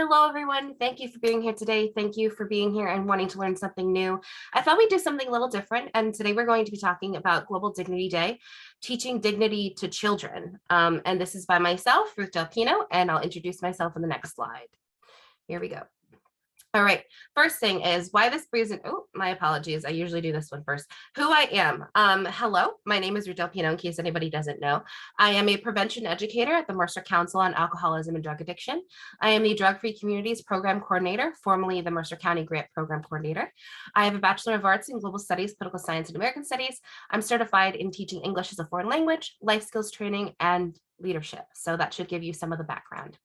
Hello, everyone. Thank you for being here today. Thank you for being here and wanting to learn something new. I thought we'd do something a little different. And today we're going to be talking about Global Dignity Day, teaching dignity to children. And this is by myself, Ruth Del Pino, and I'll introduce myself in the next slide. Here we go. All right, first thing is why this reason. Oh, my apologies. I usually do this one first. Who I am. Hello, my name is Ruth Del Pino, in case anybody doesn't know. I am a prevention educator at the Mercer Council on Alcoholism and Drug Addiction. I am the Drug Free Communities Program Coordinator, formerly the Mercer County Grant Program Coordinator. I have a Bachelor of Arts in Global Studies, Political Science, and American Studies. I'm certified in teaching English as a foreign language, life skills training, and leadership. So that should give you some of the background.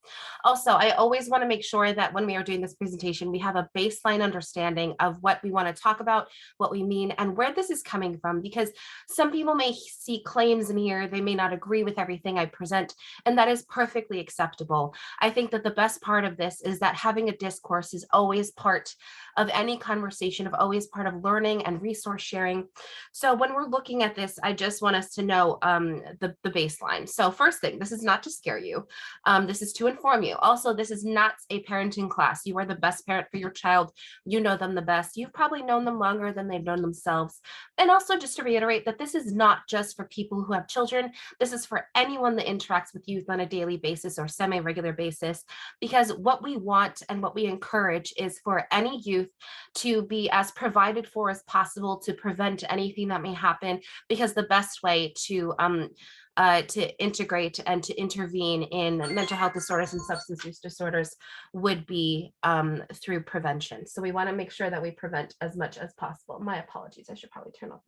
Also, I always want to make sure that when we are doing this presentation, we have a baseline understanding of what we want to talk about, what we mean, and where this is coming from, because some people may see claims in here, they may not agree with everything I present, and that is perfectly acceptable. I think that the best part of this is that having a discourse is always part of any conversation, of always part of learning and resource sharing. So when we're looking at this, I just want us to know the baseline. So first thing, this is not to scare you. This is to inform you. Also, this is not a parenting class. You are the best parent for your child. You know them the best. You've probably known them longer than they've known themselves. And also just to reiterate that this is not just for people who have children. This is for anyone that interacts with youth on a daily basis or semi-regular basis, because what we want and what we encourage is for any youth to be as provided for as possible to prevent anything that may happen, because the best way to integrate and to intervene in mental health disorders and substance use disorders would be through prevention. So we want to make sure that we prevent as much as possible. My apologies. I should probably turn off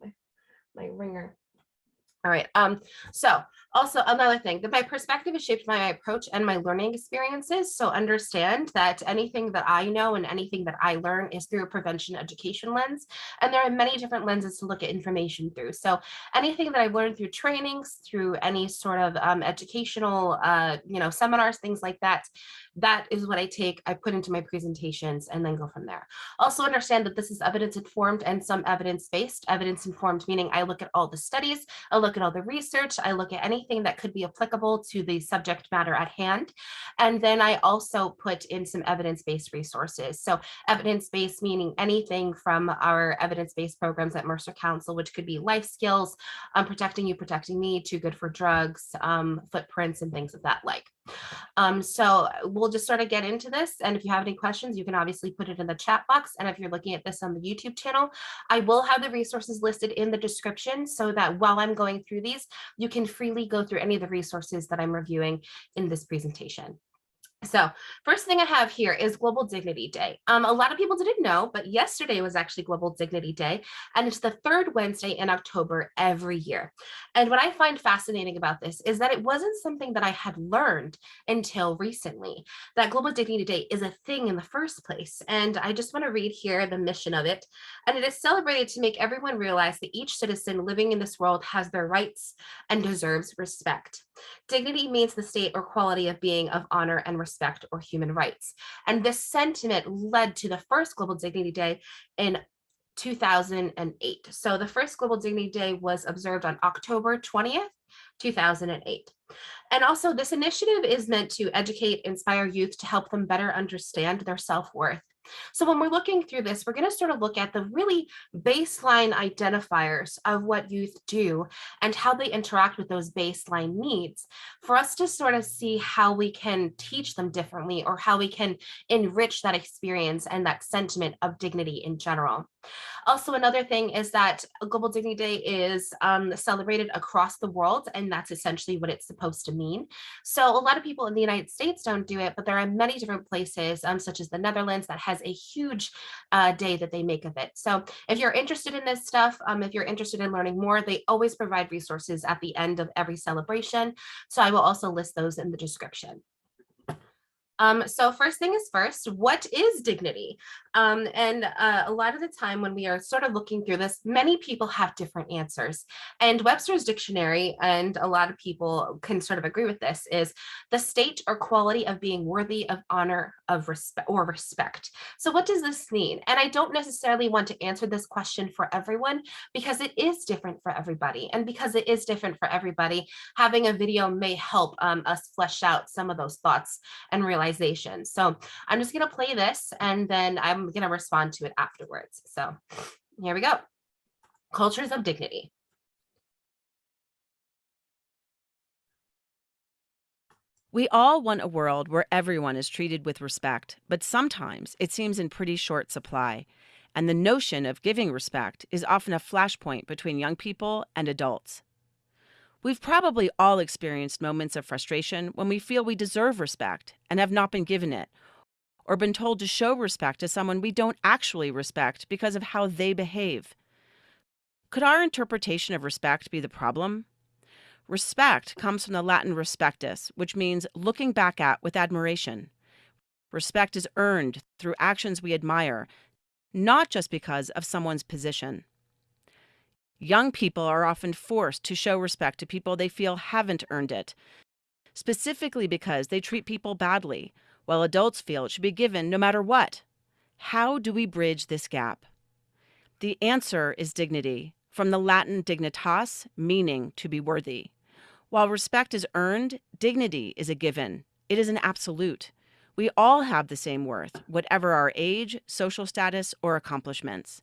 my ringer. All right. So also another thing, that my perspective is shaped by my approach and my learning experiences. So understand that anything that I know and anything that I learn is through a prevention education lens. And there are many different lenses to look at information through. So anything that I've learned through trainings, through any sort of educational, seminars, things like that, that is what I take, I put into my presentations and then go from there. Also understand that this is evidence informed and some evidence-based. Evidence informed meaning I look at all the studies, I look at all the research, I look at anything that could be applicable to the subject matter at hand. And then I also put in some evidence-based resources. So evidence-based meaning anything from our evidence-based programs at Mercer Council, which could be life skills, protecting you, protecting me, too good for drugs, footprints, and things of that like. So we'll just sort of get into this. And if you have any questions, you can obviously put it in the chat box. And if you're looking at this on the YouTube channel, I will have the resources listed in the description so that while I'm going through these, you can freely go through any of the resources that I'm reviewing in this presentation. So first thing I have here is Global Dignity Day. A lot of people didn't know, but yesterday was actually Global Dignity Day, and it's the third Wednesday in October every year. And what I find fascinating about this is that it wasn't something that I had learned until recently, that Global Dignity Day is a thing in the first place. And I just want to read here the mission of it. And it is celebrated to make everyone realize that each citizen living in this world has their rights and deserves respect. Dignity means the state or quality of being of honor and respect or human rights. And this sentiment led to the first Global Dignity Day in 2008. So the first Global Dignity Day was observed on October 20th, 2008. And also this initiative is meant to educate, inspire youth to help them better understand their self-worth. So when we're looking through this, we're going to sort of look at the really baseline identifiers of what youth do and how they interact with those baseline needs for us to sort of see how we can teach them differently or how we can enrich that experience and that sentiment of dignity in general. Also, another thing is that Global Dignity Day is celebrated across the world, and that's essentially what it's supposed to mean. So a lot of people in the United States don't do it, but there are many different places, such as the Netherlands, that has a huge day that they make of it. So if you're interested in this stuff, if you're interested in learning more, they always provide resources at the end of every celebration. So I will also list those in the description. So first thing is first, what is dignity? A lot of the time when we are sort of looking through this, many people have different answers. And Webster's dictionary, and a lot of people can sort of agree with this, is the state or quality of being worthy of honor, of respect or respect. So what does this mean? And I don't necessarily want to answer this question for everyone because it is different for everybody. And because it is different for everybody, having a video may help us flesh out some of those thoughts and realize generalization. So I'm just going to play this and then I'm going to respond to it afterwards. So here we go. Cultures of dignity. We all want a world where everyone is treated with respect, but sometimes it seems in pretty short supply. And the notion of giving respect is often a flashpoint between young people and adults. We've probably all experienced moments of frustration when we feel we deserve respect and have not been given it, or been told to show respect to someone we don't actually respect because of how they behave. Could our interpretation of respect be the problem? Respect comes from the Latin respectus, which means looking back at with admiration. Respect is earned through actions we admire, not just because of someone's position. Young people are often forced to show respect to people they feel haven't earned it, specifically because they treat people badly, while adults feel it should be given no matter what. How do we bridge this gap? The answer is dignity, from the Latin dignitas, meaning to be worthy. While respect is earned, dignity is a given. It is an absolute. We all have the same worth, whatever our age, social status, or accomplishments.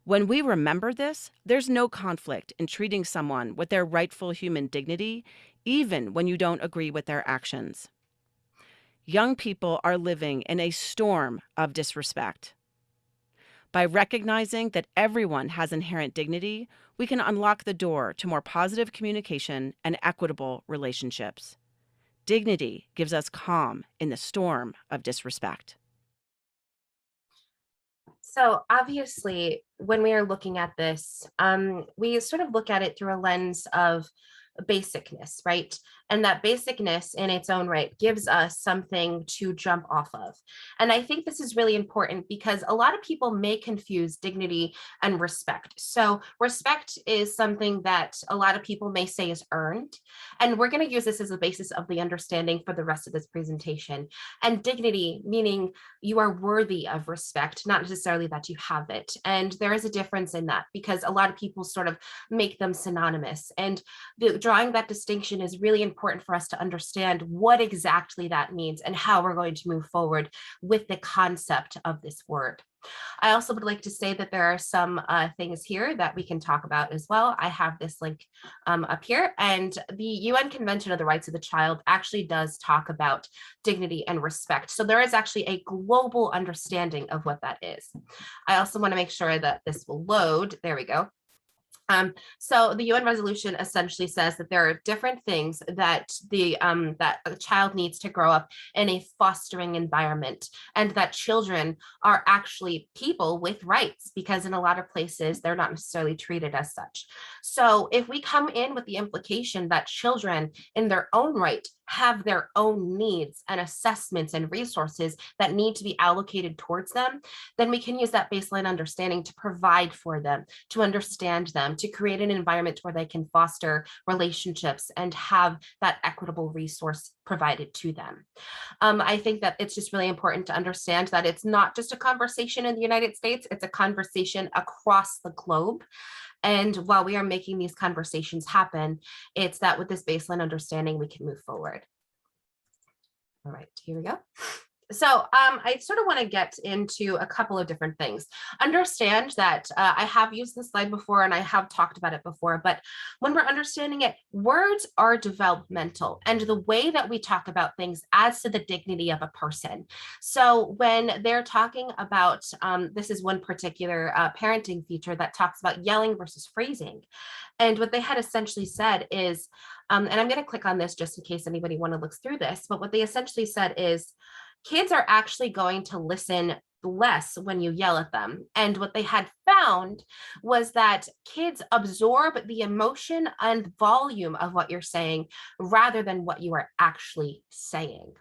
When we remember this, there's no conflict in treating someone with their rightful human dignity, even when you don't agree with their actions. Young people are living in a storm of disrespect. By recognizing that everyone has inherent dignity, we can unlock the door to more positive communication and equitable relationships. Dignity gives us calm in the storm of disrespect. So obviously, when we are looking at this, we sort of look at it through a lens of basicness, right? And that basicness in its own right gives us something to jump off of. And I think this is really important because a lot of people may confuse dignity and respect. So respect is something that a lot of people may say is earned. And we're going to use this as a basis of the understanding for the rest of this presentation. And dignity, meaning you are worthy of respect, not necessarily that you have it. And there is a difference in that because a lot of people sort of make them synonymous. And drawing that distinction is really important for us to understand what exactly that means and how we're going to move forward with the concept of this word. I also would like to say that there are some things here that we can talk about as well. I have this link up here, and the UN Convention of the Rights of the Child actually does talk about dignity and respect. So there is actually a global understanding of what that is. I also want to make sure that this will load. There we go. So the UN resolution essentially says that there are different things that that a child needs to grow up in a fostering environment, and that children are actually people with rights because in a lot of places they're not necessarily treated as such. So if we come in with the implication that children in their own right have their own needs and assessments and resources that need to be allocated towards them, then we can use that baseline understanding to provide for them, to understand them, to create an environment where they can foster relationships and have that equitable resource provided to them. I think that it's just really important to understand that it's not just a conversation in the United States, it's a conversation across the globe. And while we are making these conversations happen, it's that with this baseline understanding, we can move forward. All right, here we go. So I sort of want to get into a couple of different things. Understand that I have used this slide before and I have talked about it before, but when we're understanding it, words are developmental and the way that we talk about things adds to the dignity of a person. So when they're talking about, this is one particular parenting feature that talks about yelling versus phrasing. And what they had essentially said is, and I'm going to click on this just in case anybody want to look through this, but what they essentially said is, kids are actually going to listen less when you yell at them. And what they had found was that kids absorb the emotion and volume of what you're saying rather than what you are actually saying.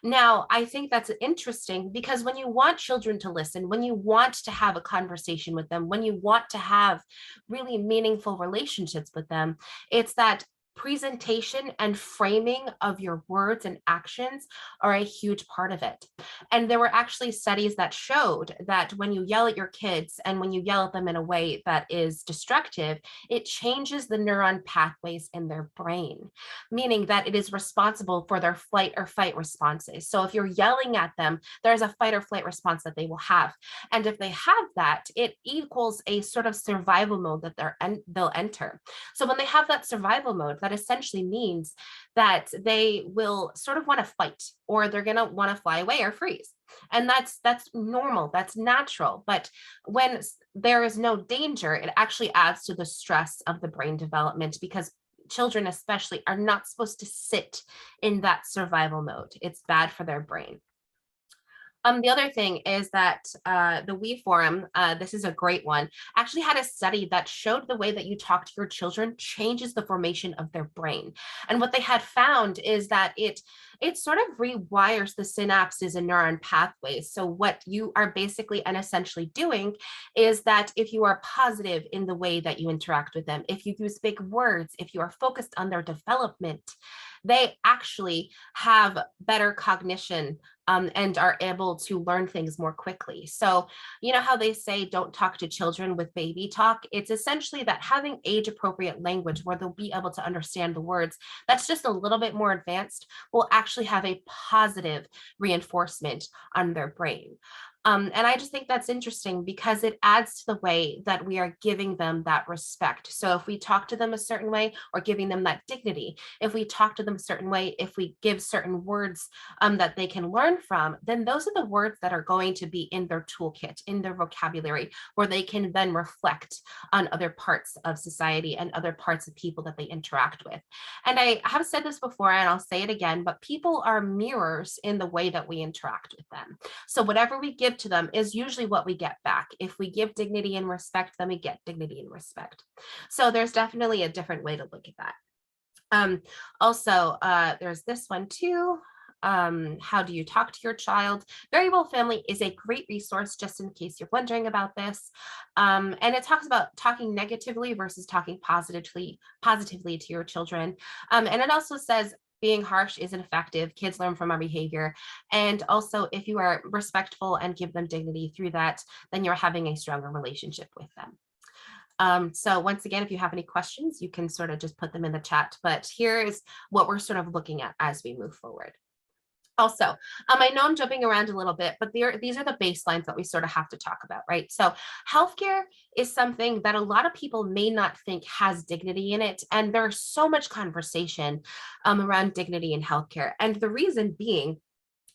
Now, I think that's interesting because when you want children to listen, when you want to have a conversation with them, when you want to have really meaningful relationships with them, it's that presentation and framing of your words and actions are a huge part of it. And there were actually studies that showed that when you yell at your kids and when you yell at them in a way that is destructive, it changes the neuron pathways in their brain, meaning that it is responsible for their flight or fight responses. So if you're yelling at them, there's a fight or flight response that they will have. And if they have that, it equals a sort of survival mode that they'll enter. So when they have that survival mode, that essentially means that they will sort of want to fight, or they're going to want to fly away or freeze. And that's normal, that's natural. But when there is no danger, it actually adds to the stress of the brain development, because children especially are not supposed to sit in that survival mode. It's bad for their brain. The other thing is that the We Forum, this is a great one, actually had a study that showed the way that you talk to your children changes the formation of their brain. And what they had found is that it sort of rewires the synapses and neuron pathways. So what you are basically and essentially doing is that if you are positive in the way that you interact with them, if you use big words, if you are focused on their development, they actually have better cognition and are able to learn things more quickly. So, you know how they say don't talk to children with baby talk? It's essentially that having age appropriate language where they'll be able to understand the words that's just a little bit more advanced will actually have a positive reinforcement on their brain. And I just think that's interesting because it adds to the way that we are giving them that respect. So if we talk to them a certain way or giving them that dignity, if we talk to them a certain way, if we give certain words that they can learn from, then those are the words that are going to be in their toolkit, in their vocabulary, where they can then reflect on other parts of society and other parts of people that they interact with. And I have said this before, and I'll say it again, but people are mirrors in the way that we interact with them. So whatever we give to them is usually what we get back. If we give dignity and respect, then we get dignity and respect. So there's definitely a different way to look at that. Also, there's this one too. How do you talk to your child? Very Well Family is a great resource, just in case you're wondering about this. And it talks about talking negatively versus talking positively to your children. And it also says being harsh isn't effective. Kids learn from our behavior. And also, if you are respectful and give them dignity through that, then you're having a stronger relationship with them. So once again, if you have any questions, you can sort of just put them in the chat. But here is what we're sort of looking at as we move forward. Also, I know I'm jumping around a little bit, but these are the baselines that we sort of have to talk about, right? So healthcare is something that a lot of people may not think has dignity in it. And there's so much conversation around dignity in healthcare. And the reason being,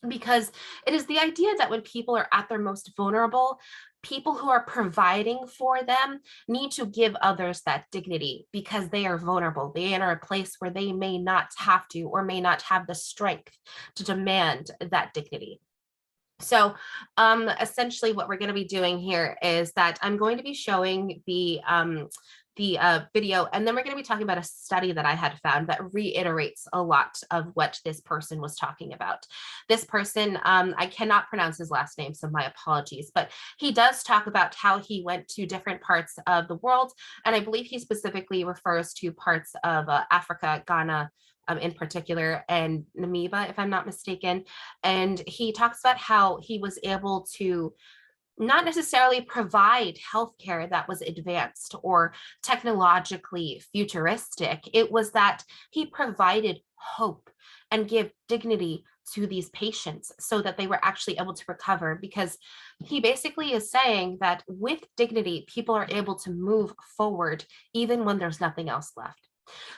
because it is the idea that when people are at their most vulnerable, people who are providing for them need to give others that dignity because they are vulnerable. They enter a place where they may not have to or may not have the strength to demand that dignity. So essentially what we're going to be doing here is that I'm going to be showing the video, and then we're going to be talking about a study that I had found that reiterates a lot of what this person was talking about. This person, I cannot pronounce his last name, so my apologies, but he does talk about how he went to different parts of the world, and I believe he specifically refers to parts of Africa, Ghana, in particular, and Namibia, if I'm not mistaken. And he talks about how he was able to not necessarily provide healthcare that was advanced or technologically futuristic. It was that he provided hope and give dignity to these patients so that they were actually able to recover, because he basically is saying that with dignity, people are able to move forward even when there's nothing else left.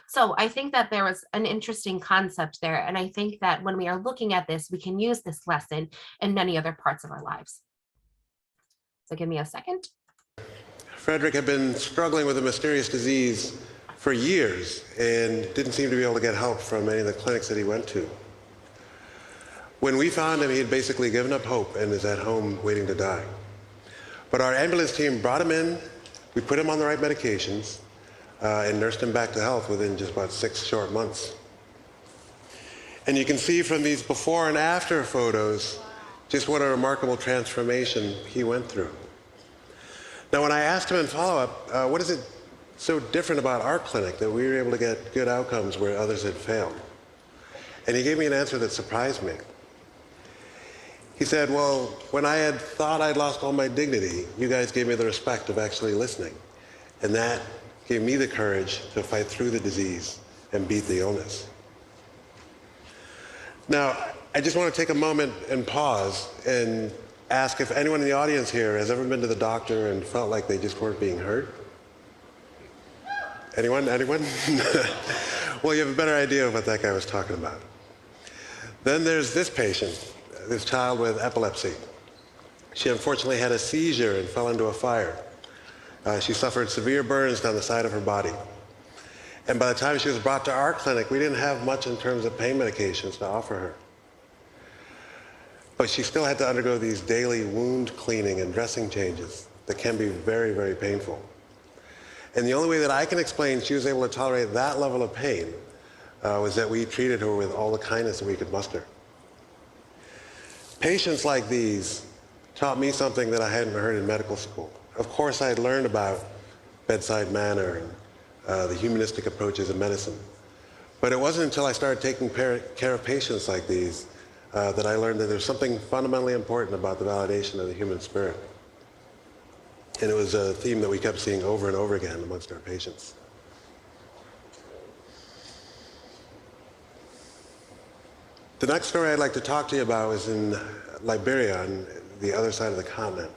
So I think that there was an interesting concept there. And I think that when we are looking at this, we can use this lesson in many other parts of our lives. So give me a second. Frederick had been struggling with a mysterious disease for years and didn't seem to be able to get help from any of the clinics that he went to. When we found him, he had basically given up hope and is at home waiting to die. But our ambulance team brought him in, we put him on the right medications, and nursed him back to health within just about 6 short months. And you can see from these before and after photos just what a remarkable transformation he went through. Now, when I asked him in follow-up, what does it so different about our clinic that we were able to get good outcomes where others had failed. And he gave me an answer that surprised me. He said, well, when I had thought I'd lost all my dignity, you guys gave me the respect of actually listening. And that gave me the courage to fight through the disease and beat the illness. Now, I just want to take a moment and pause and ask if anyone in the audience here has ever been to the doctor and felt like they just weren't being heard. Anyone? Anyone? Well, you have a better idea of what that guy was talking about. Then there's this patient, this child with epilepsy. She unfortunately had a seizure and fell into a fire. She suffered severe burns down the side of her body. And by the time she was brought to our clinic, we didn't have much in terms of pain medications to offer her. But she still had to undergo these daily wound cleaning and dressing changes that can be very, very painful. And the only way that I can explain she was able to tolerate that level of pain was that we treated her with all the kindness that we could muster. Patients like these taught me something that I hadn't heard in medical school. Of course, I had learned about bedside manner and the humanistic approaches of medicine. But it wasn't until I started taking care of patients like these that I learned that there's something fundamentally important about the validation of the human spirit. And it was a theme that we kept seeing over and over again amongst our patients. The next story I'd like to talk to you about is in Liberia, on the other side of the continent.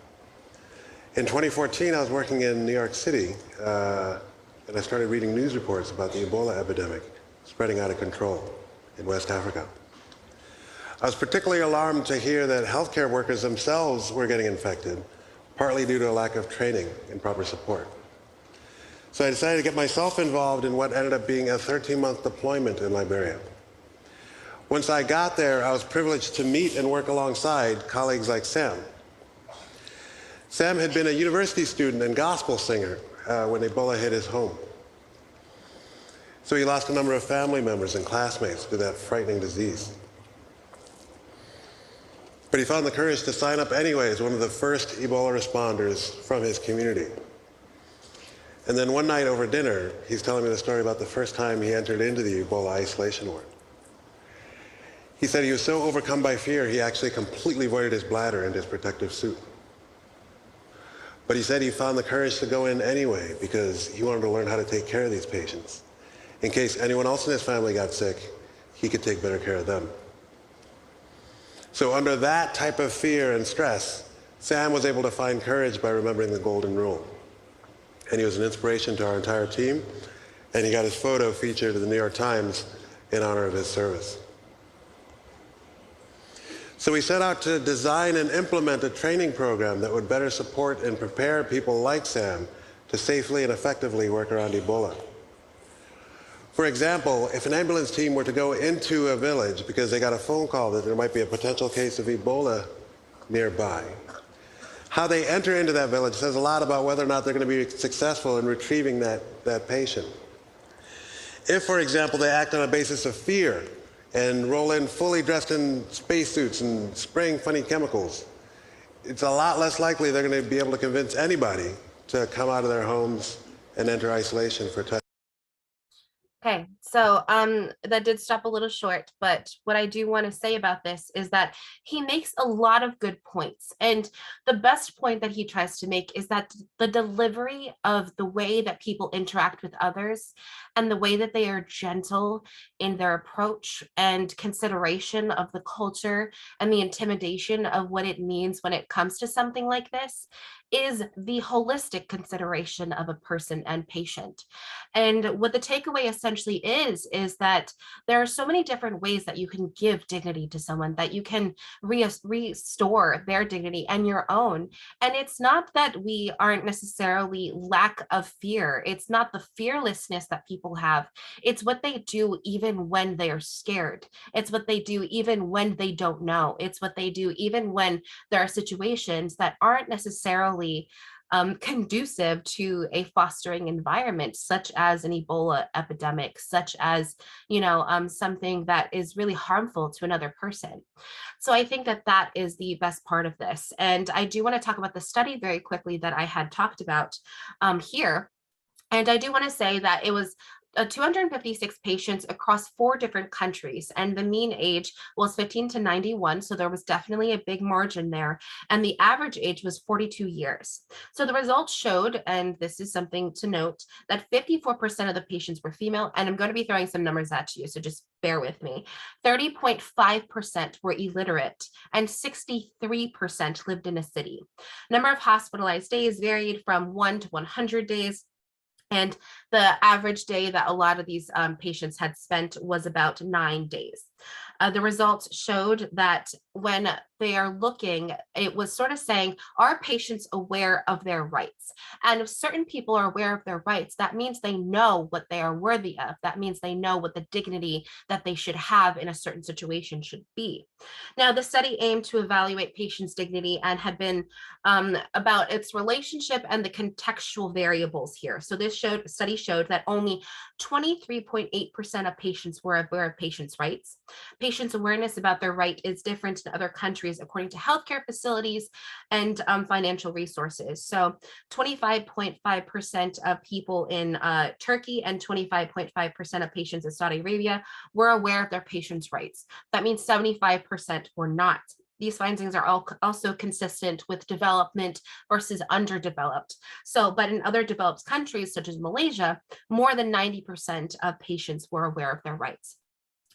In 2014, I was working in New York City, and I started reading news reports about the Ebola epidemic spreading out of control in West Africa. I was particularly alarmed to hear that healthcare workers themselves were getting infected, partly due to a lack of training and proper support. So I decided to get myself involved in what ended up being a 13-month deployment in Liberia. Once I got there, I was privileged to meet and work alongside colleagues like Sam. Sam had been a university student and gospel singer when Ebola hit his home. So he lost a number of family members and classmates to that frightening disease. But he found the courage to sign up anyway as one of the first Ebola responders from his community. And then one night over dinner, he's telling me the story about the first time he entered into the Ebola isolation ward. He said he was so overcome by fear, he actually completely voided his bladder and his protective suit. But he said he found the courage to go in anyway because he wanted to learn how to take care of these patients. In case anyone else in his family got sick, he could take better care of them. So under that type of fear and stress, Sam was able to find courage by remembering the golden rule. And he was an inspiration to our entire team, and he got his photo featured in the New York Times in honor of his service. So we set out to design and implement a training program that would better support and prepare people like Sam to safely and effectively work around Ebola. For example, if an ambulance team were to go into a village because they got a phone call that there might be a potential case of Ebola nearby, how they enter into that village says a lot about whether or not they're going to be successful in retrieving that patient. If, for example, they act on a basis of fear and roll in fully dressed in spacesuits and spraying funny chemicals, it's a lot less likely they're going to be able to convince anybody to come out of their homes and enter isolation for testing. Okay, so that did stop a little short, but what I do want to say about this is that he makes a lot of good points. And the best point that he tries to make is that the delivery of the way that people interact with others and the way that they are gentle in their approach and consideration of the culture and the intimidation of what it means when it comes to something like this is the holistic consideration of a person and patient. And what the takeaway essentially is that there are so many different ways that you can give dignity to someone, that you can restore their dignity and your own. And it's not that we aren't necessarily lack of fear. It's not the fearlessness that people have. It's what they do even when they are scared. It's what they do even when they don't know. It's what they do even when there are situations that aren't necessarily conducive to a fostering environment, such as an Ebola epidemic, such as, something that is really harmful to another person. So I think that that is the best part of this. And I do want to talk about the study very quickly that I had talked about here. And I do want to say that it was 256 patients across 4 different countries, and the mean age was 15 to 91. So there was definitely a big margin there. And the average age was 42 years. So the results showed, and this is something to note, that 54% of the patients were female. And I'm going to be throwing some numbers at you, so just bear with me. 30.5% were illiterate, and 63% lived in a city. Number of hospitalized days varied from 1 to 100 days. And the average day that a lot of these patients had spent was about 9 days. The results showed that when they are looking, it was sort of saying, are patients aware of their rights? And if certain people are aware of their rights, that means they know what they are worthy of. That means they know what the dignity that they should have in a certain situation should be. Now, the study aimed to evaluate patients' dignity and had been about its relationship and the contextual variables here. So this study showed that only 23.8% of patients were aware of patients' rights. Patients' awareness about their right is different in other countries according to healthcare facilities and financial resources. So 25.5% of people in Turkey and 25.5% of patients in Saudi Arabia were aware of their patients' rights. That means 75% were not. These findings are also consistent with development versus underdeveloped. So, but in other developed countries, such as Malaysia, more than 90% of patients were aware of their rights.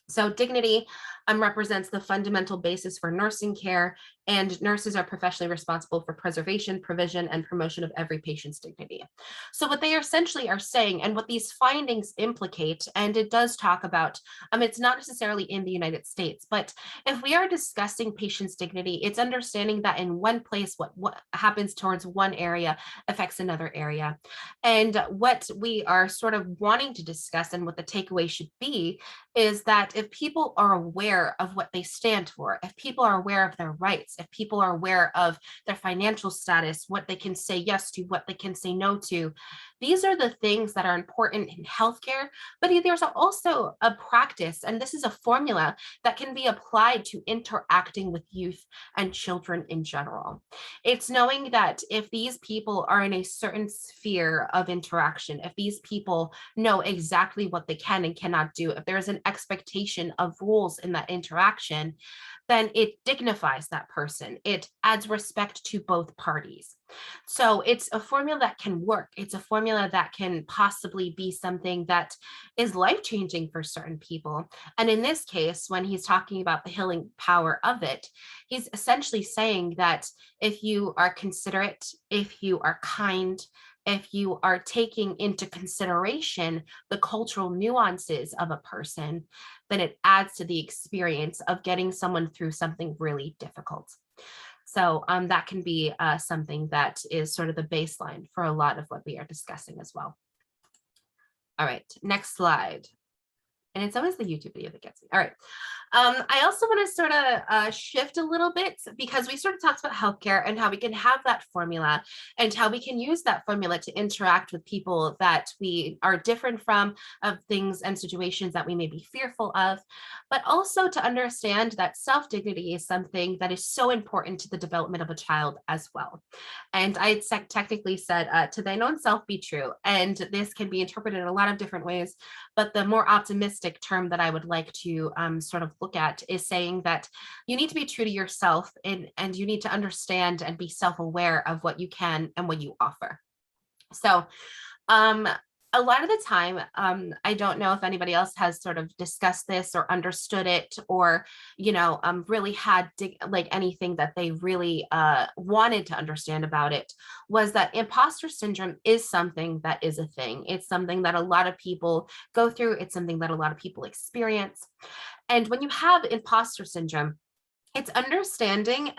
So dignity represents the fundamental basis for nursing care, and nurses are professionally responsible for preservation, provision, and promotion of every patient's dignity. So what they essentially are saying, and what these findings implicate, and it does talk about, it's not necessarily in the United States, but if we are discussing patient's dignity, it's understanding that in one place, what happens towards one area affects another area. And what we are sort of wanting to discuss and what the takeaway should be is that if people are aware of what they stand for, if people are aware of their rights, if people are aware of their financial status, what they can say yes to, what they can say no to, these are the things that are important in healthcare. But there's also a practice, and this is a formula that can be applied to interacting with youth and children in general. It's knowing that if these people are in a certain sphere of interaction, if these people know exactly what they can and cannot do, if there's an expectation of rules in that interaction, then it dignifies that person. It adds respect to both parties. So it's a formula that can work. It's a formula that can possibly be something that is life-changing for certain people. And in this case, when he's talking about the healing power of it, he's essentially saying that if you are considerate, if you are kind, if you are taking into consideration the cultural nuances of a person, then it adds to the experience of getting someone through something really difficult. So that can be something that is sort of the baseline for a lot of what we are discussing as well. All right, next slide. And it's always the YouTube video that gets me. All right. I also want to sort of shift a little bit, because we sort of talked about healthcare and how we can have that formula and how we can use that formula to interact with people that we are different from, of things and situations that we may be fearful of, but also to understand that self-dignity is something that is so important to the development of a child as well. And I technically said, to thine own self be true. And this can be interpreted in a lot of different ways, but the more optimistic term that I would like to sort of look at is saying that you need to be true to yourself, and you need to understand and be self-aware of what you can and what you offer. So a lot of the time, I don't know if anybody else has sort of discussed this or understood it, or, really had like anything that they really wanted to understand about it, was that imposter syndrome is something that is a thing. It's something that a lot of people go through. It's something that a lot of people experience. And when you have imposter syndrome, it's understanding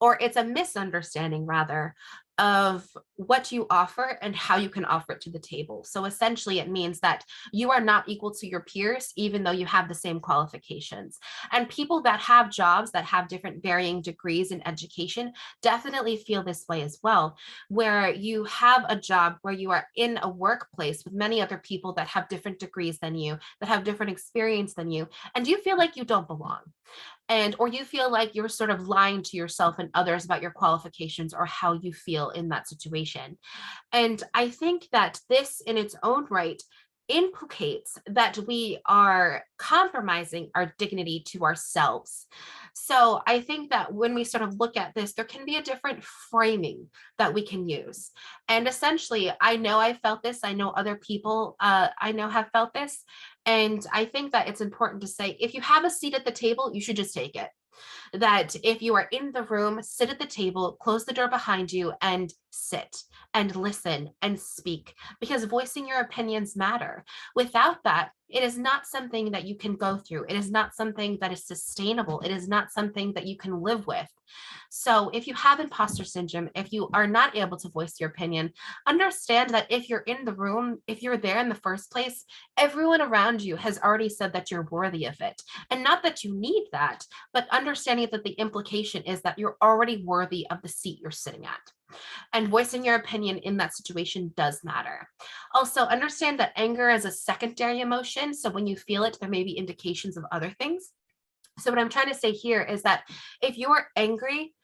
or it's a misunderstanding rather, of what you offer and how you can offer it to the table. So essentially, it means that you are not equal to your peers, even though you have the same qualifications. And people that have jobs that have different varying degrees in education definitely feel this way as well, where you have a job where you are in a workplace with many other people that have different degrees than you, that have different experience than you, and you feel like you don't belong. or you feel like you're sort of lying to yourself and others about your qualifications or how you feel in that situation. And I think that this in its own right implicates that we are compromising our dignity to ourselves. So I think that when we sort of look at this, there can be a different framing that we can use. And essentially, I know I felt this. I know other people I know have felt this. And I think that it's important to say, if you have a seat at the table, you should just take it. That if you are in the room, sit at the table, close the door behind you, and sit and listen and speak, because voicing your opinions matter. Without that, it is not something that you can go through. It is not something that is sustainable. It is not something that you can live with. So if you have imposter syndrome, if you are not able to voice your opinion, understand that if you're in the room, if you're there in the first place, everyone around you has already said that you're worthy of it. And not that you need that, but understanding that the implication is that you're already worthy of the seat you're sitting at. And voicing your opinion in that situation does matter. Also, understand that anger is a secondary emotion. So when you feel it, there may be indications of other things. So what I'm trying to say here is that if you are angry,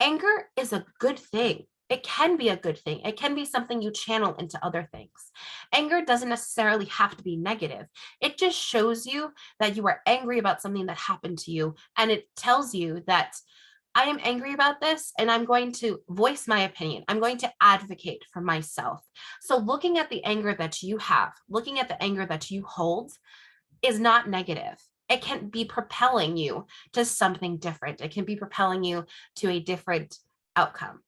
anger is a good thing. It can be a good thing. It can be something you channel into other things. Anger doesn't necessarily have to be negative. It just shows you that you are angry about something that happened to you. And it tells you that I am angry about this and I'm going to voice my opinion. I'm going to advocate for myself. So looking at the anger that you have, looking at the anger that you hold is not negative. It can be propelling you to something different. It can be propelling you to a different outcome.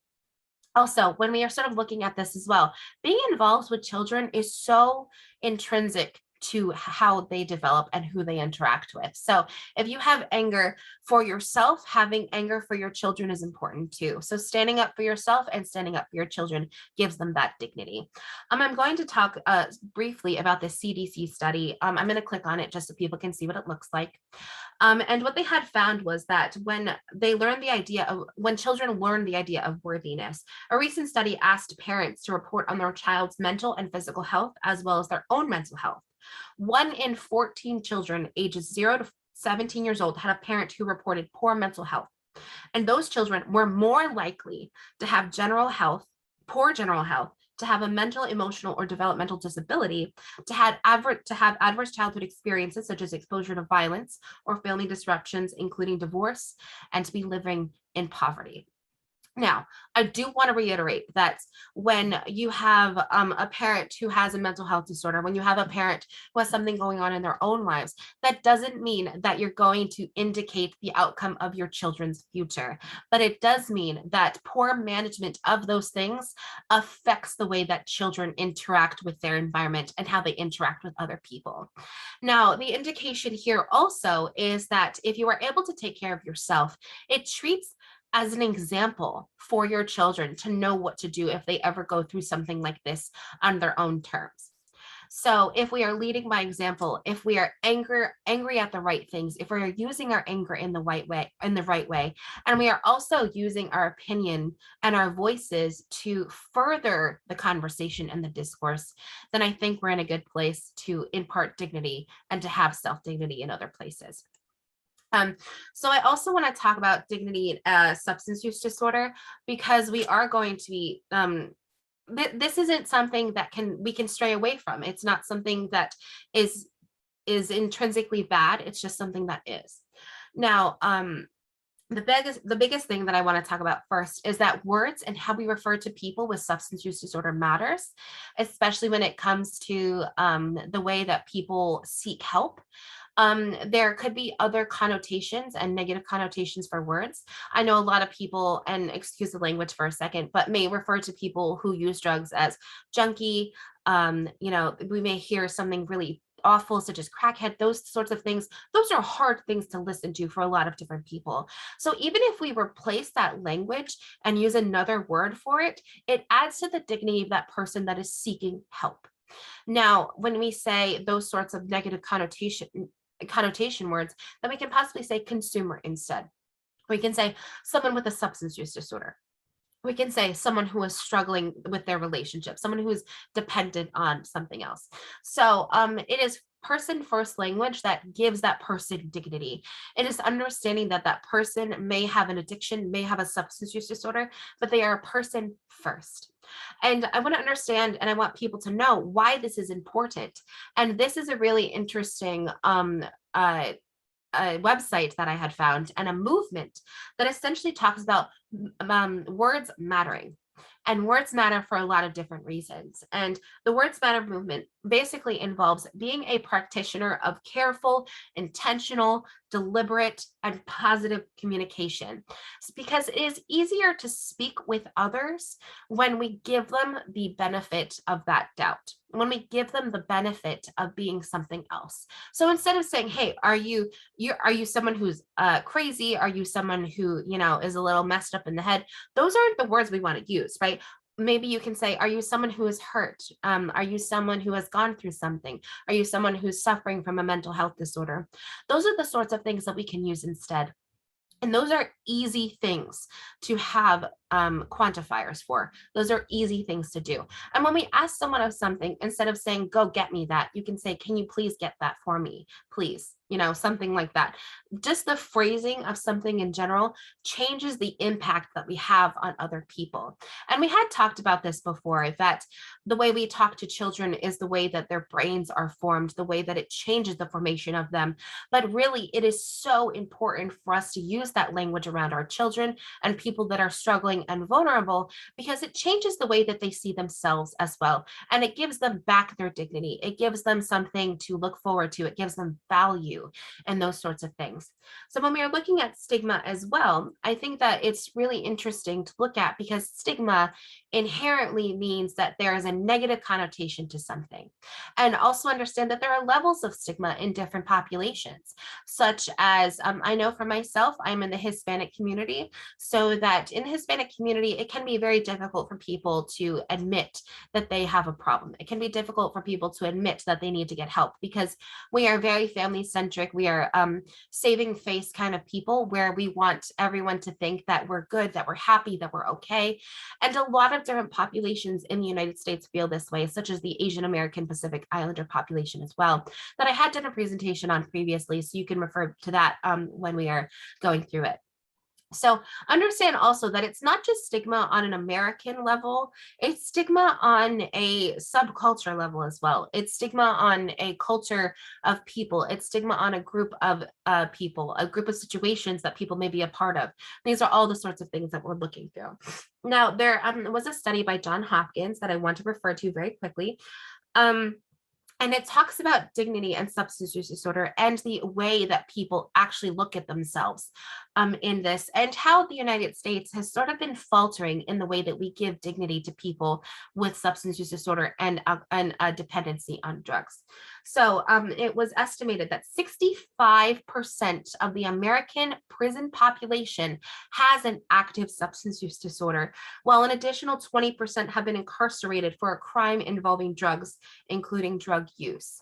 Also, when we are sort of looking at this as well, being involved with children is so intrinsic to how they develop and who they interact with. So if you have anger for yourself, having anger for your children is important too. So standing up for yourself and standing up for your children gives them that dignity. I'm going to talk briefly about the CDC study. I'm going to click on it just so people can see what it looks like. And what they had found was that when children learn the idea of worthiness, a recent study asked parents to report on their child's mental and physical health, as well as their own mental health. 1 in 14 children ages 0 to 17 years old had a parent who reported poor mental health. And those children were more likely to have poor general health, to have a mental, emotional, or developmental disability, to have adverse childhood experiences such as exposure to violence or family disruptions, including divorce, and to be living in poverty. Now, I do want to reiterate that when you have a parent who has a mental health disorder, when you have a parent who has something going on in their own lives, that doesn't mean that you're going to indicate the outcome of your children's future. But it does mean that poor management of those things affects the way that children interact with their environment and how they interact with other people. Now, the indication here also is that if you are able to take care of yourself, it treats as an example for your children to know what to do if they ever go through something like this on their own terms. So if we are leading by example, if we are angry at the right things, if we are using our anger in the right way, and we are also using our opinion and our voices to further the conversation and the discourse, then I think we're in a good place to impart dignity and to have self-dignity in other places. So I also want to talk about dignity substance use disorder, because we are going to be this isn't something that we can stray away from. It's not something that is intrinsically bad. It's just something that is. Now, the biggest thing that I want to talk about first is that words and how we refer to people with substance use disorder matters, especially when it comes to the way that people seek help. There could be other connotations and negative connotations for words. I know a lot of people, and excuse the language for a second, but may refer to people who use drugs as junkie. We may hear something really awful such as crackhead, those sorts of things. Those are hard things to listen to for a lot of different people. So even if we replace that language and use another word for it, it adds to the dignity of that person that is seeking help. Now, when we say those sorts of negative connotation words, then we can possibly say consumer instead. We can say someone with a substance use disorder. We can say someone who is struggling with their relationship, someone who is dependent on something else. So it is person first language that gives that person dignity. It is understanding that that person may have an addiction, may have a substance use disorder, but they are a person first. And I want to understand and I want people to know why this is important. And this is a really interesting a website that I had found and a movement that essentially talks about words mattering. And words matter for a lot of different reasons. And the Words Matter movement basically involves being a practitioner of careful, intentional, deliberate, and positive communication. It's because it is easier to speak with others when we give them the benefit of that doubt, when we give them the benefit of being something else. So instead of saying, hey, are you someone who's crazy? Are you someone who, is a little messed up in the head? Those aren't the words we want to use, right? Maybe you can say, are you someone who is hurt? Are you someone who has gone through something? Are you someone who's suffering from a mental health disorder? Those are the sorts of things that we can use instead. And those are easy things to have quantifiers for. Those are easy things to do. And when we ask someone of something, instead of saying, go get me that, you can say, can you please get that for me, please? Something like that. Just the phrasing of something in general changes the impact that we have on other people. And we had talked about this before, that the way we talk to children is the way that their brains are formed, the way that it changes the formation of them. But really, it is so important for us to use that language around our children and people that are struggling and vulnerable, because it changes the way that they see themselves as well. And it gives them back their dignity. It gives them something to look forward to. It gives them value and those sorts of things. So when we are looking at stigma as well, I think that it's really interesting to look at, because stigma inherently means that there is a negative connotation to something. And also understand that there are levels of stigma in different populations, such as I know for myself, I'm in the Hispanic community. So that in the Hispanic community, it can be very difficult for people to admit that they have a problem. It can be difficult for people to admit that they need to get help, because we are very family centric. We are saving face kind of people, where we want everyone to think that we're good, that we're happy, that we're okay. And a lot of different populations in the United States feel this way, such as the Asian American Pacific Islander population as well, that I had done a presentation on previously. So you can refer to that when we are going through it. So understand also that it's not just stigma on an American level, it's stigma on a subculture level as well. It's stigma on a culture of people. It's stigma on a group of people, a group of situations that people may be a part of. These are all the sorts of things that we're looking through. Now, there was a study by Johns Hopkins that I want to refer to very quickly. And it talks about dignity and substance use disorder and the way that people actually look at themselves in this, and how the United States has sort of been faltering in the way that we give dignity to people with substance use disorder and a dependency on drugs. So it was estimated that 65% of the American prison population has an active substance use disorder, while an additional 20% have been incarcerated for a crime involving drugs, including drug use.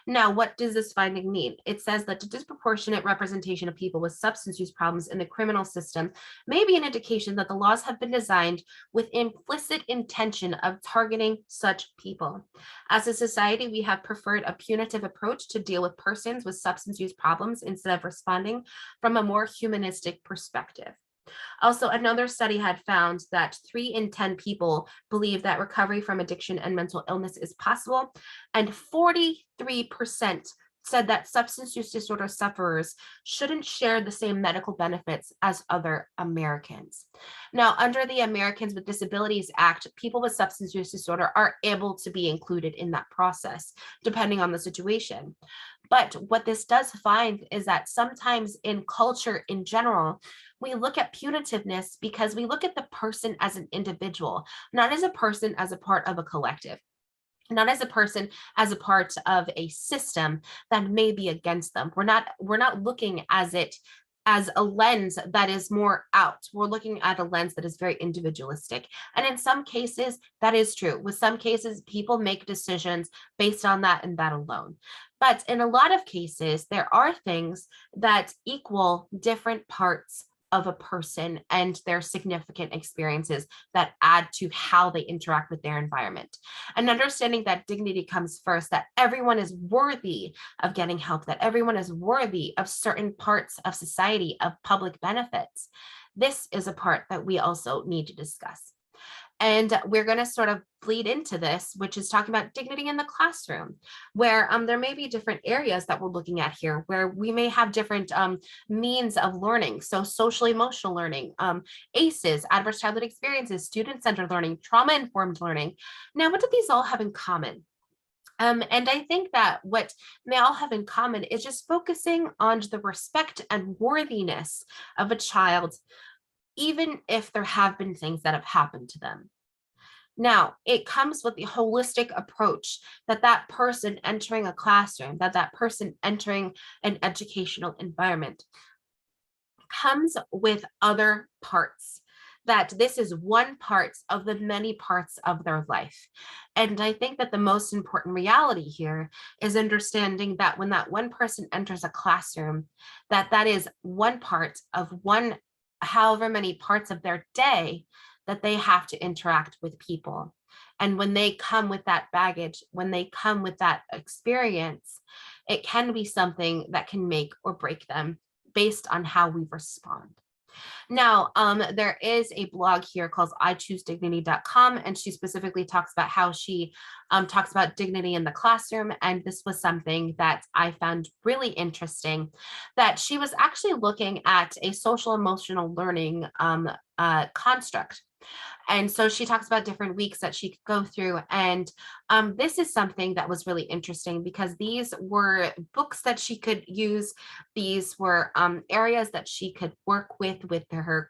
Now, what does this finding mean? It says that the disproportionate representation of people with substance use problems in the criminal system may be an indication that the laws have been designed with implicit intention of targeting such people. As a society, we have preferred a punitive approach to deal with persons with substance use problems instead of responding from a more humanistic perspective. Also, another study had found that 3 in 10 people believe that recovery from addiction and mental illness is possible, and 43% said that substance use disorder sufferers shouldn't share the same medical benefits as other Americans. Now, under the Americans with Disabilities Act, people with substance use disorder are able to be included in that process, depending on the situation. But what this does find is that sometimes in culture in general, we look at punitiveness because we look at the person as an individual, not as a person as a part of a collective, not as a person as a part of a system that may be against them. We're not looking as it as a lens that is more out. We're looking at a lens that is very individualistic. And in some cases, that is true. With some cases, people make decisions based on that and that alone. But in a lot of cases, there are things that equal different parts of a person and their significant experiences that add to how they interact with their environment. And understanding that dignity comes first, that everyone is worthy of getting help, that everyone is worthy of certain parts of society, of public benefits. This is a part that we also need to discuss. And we're going to sort of bleed into this, which is talking about dignity in the classroom, where there may be different areas that we're looking at here, where we may have different means of learning. So social emotional learning, ACEs, adverse childhood experiences, student-centered learning, trauma-informed learning. Now, what do these all have in common? And I think that what they all have in common is just focusing on the respect and worthiness of a child, even if there have been things that have happened to them. Now, it comes with the holistic approach that that person entering a classroom, that person entering an educational environment comes with other parts, that this is one part of the many parts of their life. And I think that the most important reality here is understanding that when that one person enters a classroom, that is one part of one, however many parts of their day that they have to interact with people. And when they come with that baggage, when they come with that experience, it can be something that can make or break them based on how we respond. Now, there is a blog here called ichoosedignity.com, and she specifically talks about how she talks about dignity in the classroom. And this was something that I found really interesting, that she was actually looking at a social emotional learning construct. And so she talks about different weeks that she could go through. And this is something that was really interesting because these were books that she could use. These were areas that she could work with her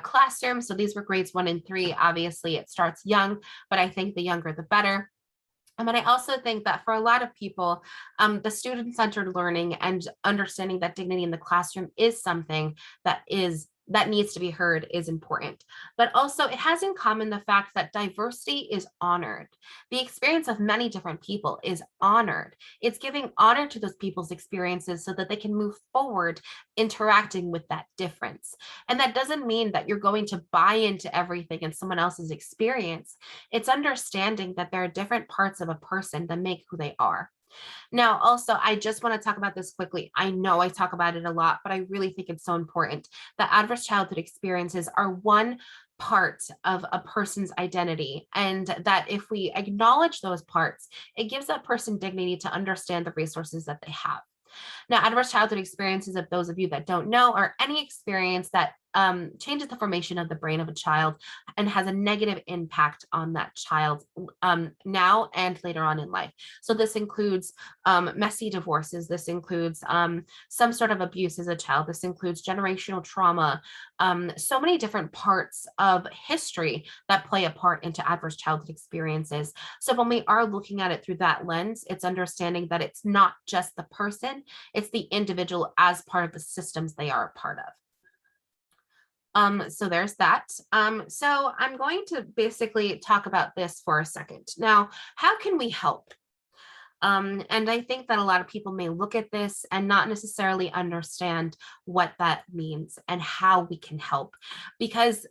classroom. So these were grades 1 and 3. Obviously, it starts young, but I think the younger, the better. But I also think that for a lot of people, the student-centered learning and understanding that dignity in the classroom is something that needs to be heard is important. But also it has in common the fact that diversity is honored. The experience of many different people is honored. It's giving honor to those people's experiences so that they can move forward interacting with that difference. And that doesn't mean that you're going to buy into everything in someone else's experience. It's understanding that there are different parts of a person that make who they are. Now, also, I just want to talk about this quickly. I know I talk about it a lot, but I really think it's so important that adverse childhood experiences are one part of a person's identity, and that if we acknowledge those parts, it gives that person dignity to understand the resources that they have. Now, adverse childhood experiences, of those of you that don't know, are any experience that changes the formation of the brain of a child and has a negative impact on that child now and later on in life. So this includes messy divorces. This includes some sort of abuse as a child. This includes generational trauma. So many different parts of history that play a part into adverse childhood experiences. So when we are looking at it through that lens, it's understanding that it's not just the person, it's the individual as part of the systems they are a part of. So there's that. So I'm going to basically talk about this for a second. Now, how can we help? And I think that a lot of people may look at this and not necessarily understand what that means and how we can help. Because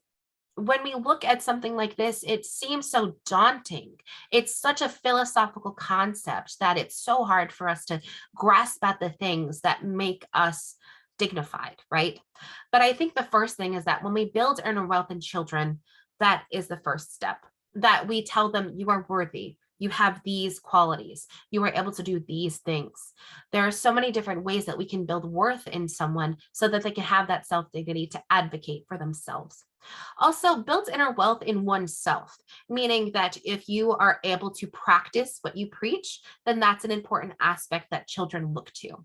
when we look at something like this, it seems so daunting. It's such a philosophical concept that it's so hard for us to grasp at the things that make us dignified, right? But I think the first thing is that when we build inner wealth in children, that is the first step, that we tell them you are worthy. You have these qualities. You are able to do these things. There are so many different ways that we can build worth in someone so that they can have that self-dignity to advocate for themselves. Also, build inner wealth in oneself, meaning that if you are able to practice what you preach, then that's an important aspect that children look to.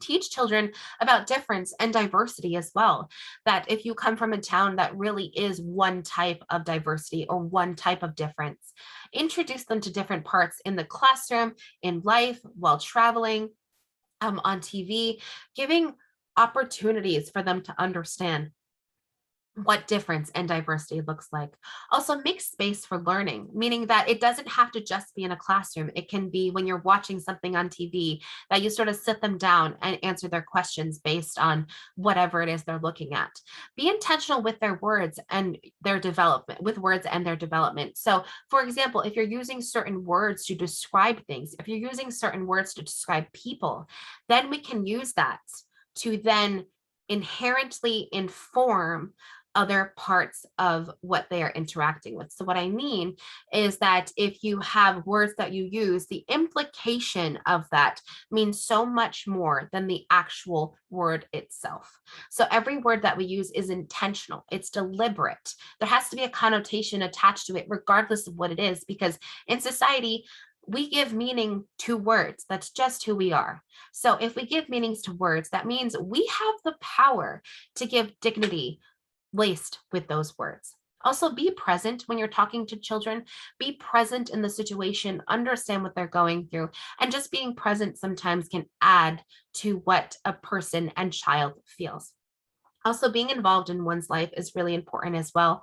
Teach children about difference and diversity as well. That if you come from a town that really is one type of diversity or one type of difference, introduce them to different parts in the classroom, in life, while traveling, on TV, giving opportunities for them to understand what difference and diversity looks like. Also, make space for learning, meaning that it doesn't have to just be in a classroom. It can be when you're watching something on TV that you sort of sit them down and answer their questions based on whatever it is they're looking at. Be intentional with their words and their development, with words and their development. So, for example, if you're using certain words to describe things, if you're using certain words to describe people, then we can use that to then inherently inform other parts of what they are interacting with. So what I mean is that if you have words that you use, the implication of that means so much more than the actual word itself. So every word that we use is intentional, it's deliberate. There has to be a connotation attached to it, regardless of what it is, because in society, we give meaning to words. That's just who we are. So if we give meanings to words, that means we have the power to give dignity laced with those words. Also, be present when you're talking to children. Be present in the situation, understand what they're going through, and just being present sometimes can add to what a person and child feels. Also, being involved in one's life is really important as well.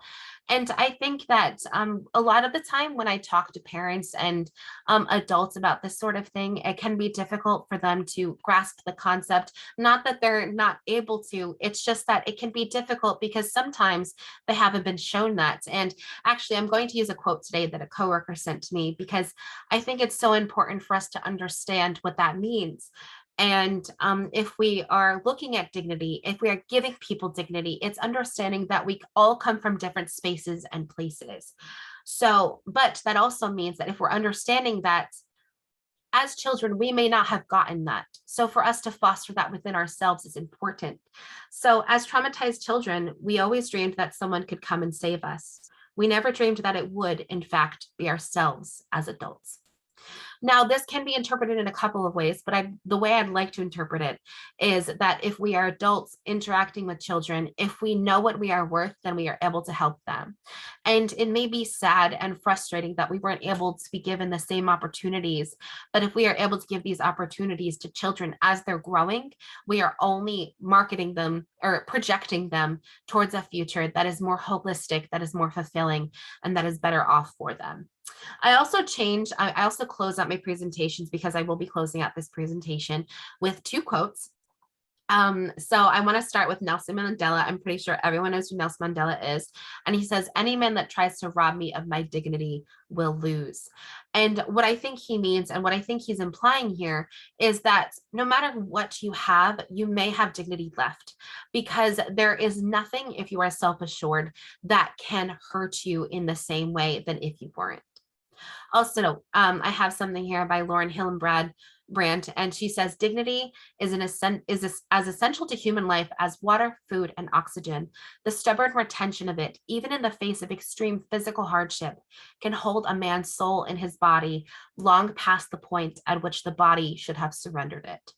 And I think that a lot of the time when I talk to parents and adults about this sort of thing, it can be difficult for them to grasp the concept. Not that they're not able to, it's just that it can be difficult because sometimes they haven't been shown that. And actually, I'm going to use a quote today that a coworker sent to me because I think it's so important for us to understand what that means. And if we are looking at dignity, if we are giving people dignity, it's understanding that we all come from different spaces and places. So, but that also means that if we're understanding that as children, we may not have gotten that. So for us to foster that within ourselves is important. So as traumatized children, we always dreamed that someone could come and save us. We never dreamed that it would, in fact, be ourselves as adults. Now, this can be interpreted in a couple of ways, but the way I'd like to interpret it is that if we are adults interacting with children, if we know what we are worth, then we are able to help them. And it may be sad and frustrating that we weren't able to be given the same opportunities, but if we are able to give these opportunities to children as they're growing, we are only marketing them or projecting them towards a future that is more holistic, that is more fulfilling, and that is better off for them. I also close out my presentations because I will be closing out this presentation with two quotes. So I want to start with Nelson Mandela. I'm pretty sure everyone knows who Nelson Mandela is. And he says, "Any man that tries to rob me of my dignity will lose." And what I think he means and what I think he's implying here is that no matter what you have, you may have dignity left because there is nothing, if you are self-assured, that can hurt you in the same way than if you weren't. Also, I have something here by Lauren Hillenbrand Brandt, and she says dignity is as essential to human life as water, food, and oxygen. The stubborn retention of it, even in the face of extreme physical hardship, can hold a man's soul in his body long past the point at which the body should have surrendered it.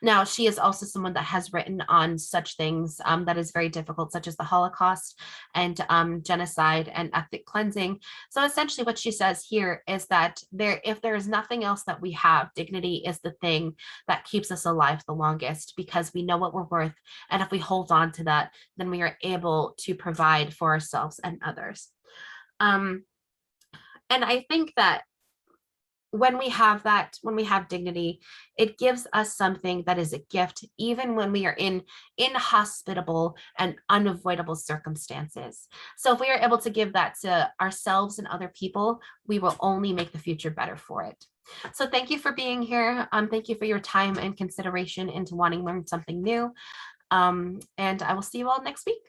Now, she is also someone that has written on such things that is very difficult, such as the Holocaust and genocide and ethnic cleansing. So essentially what she says here is that if there is nothing else that we have, dignity is the thing that keeps us alive the longest because we know what we're worth. And if we hold on to that, then we are able to provide for ourselves and others. And I think that when we have that, when we have dignity, it gives us something that is a gift, even when we are in inhospitable and unavoidable circumstances. So if we are able to give that to ourselves and other people, we will only make the future better for it. So thank you for being here. Thank you for your time and consideration into wanting to learn something new. And I will see you all next week.